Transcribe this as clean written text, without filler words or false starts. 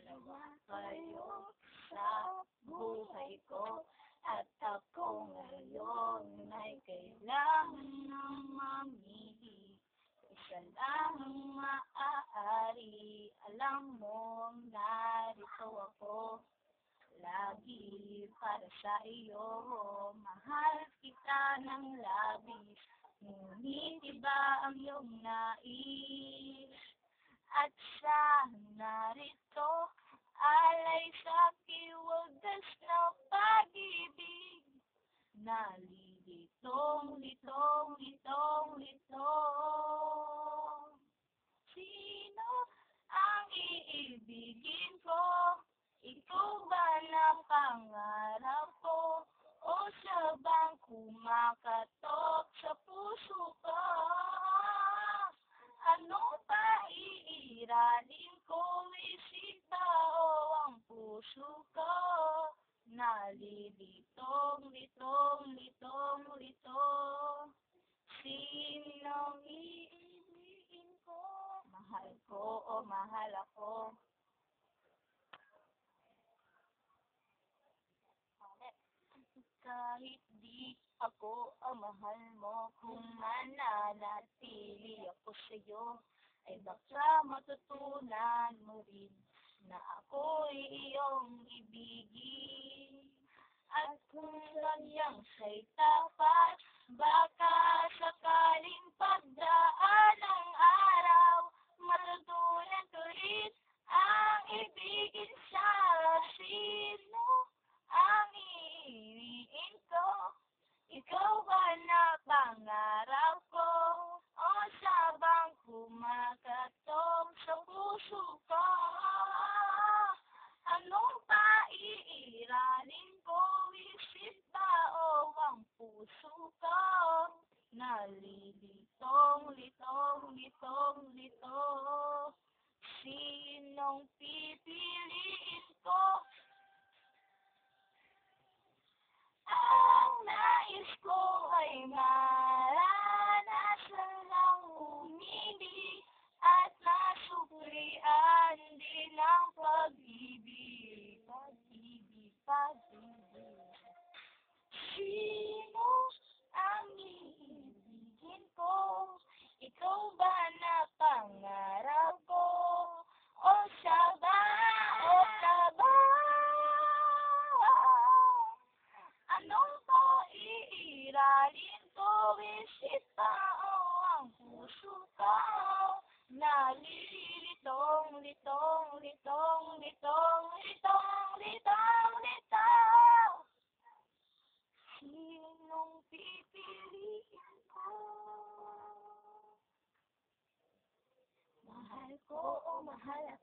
dalawa kayo sa buhay ko. At ako ngayon ay kailangan ng mamili. Isa lang ang maaari. Alam mo, narito ako. Lagi para sa iyo. Mahal kita ng labis. Ngunit iba ang iyong nais. At sa narito, alay sa kiwagas na pag-ibig. Nalilitong, litong, litong, litong. Sino ang iibigin ko? Ikaw ba na pangarap ko? O siya bang kumakatok sa puso ko? Ano pa iiralin ko? Isip ba o ang puso ko? Nalilitong, litong, litong, litong. Sinong iibigin ko? Mahal ko o mahal ako? Kahit di ako ang mahal mo, kung mananatili ako sa'yo, ay baka matutunan mo rin na ako'y iyong ibigin. At kung kanyang siya'y tapat, baka sakaling pagdaan ng araw, matutunan ko rin ang ibigin siya. Sino ang iiwiin ko? Ikaw ba na pangarap ko? O siya bang kumakatok sa puso ko? Anong pa iiralin ko? Isip ba o ang puso ko? Nalilitong, litong, litong, litong. Sinong pipiliin ko? Ang nais ko ay maranasan lang umibig at nasuklian din ang pag-ibig. Pag-ibig, pag-ibig. Sino ang iibigin ko? Ikaw ba na pangarap ko? O siya ba? O siya ba? Anong po iiralin ko? Isip ba o ang puso ko? Nalilitong, litong, litong, litong, litong, litong, litong. Sinong pipiliin ko? Mahal ko o mahal ako?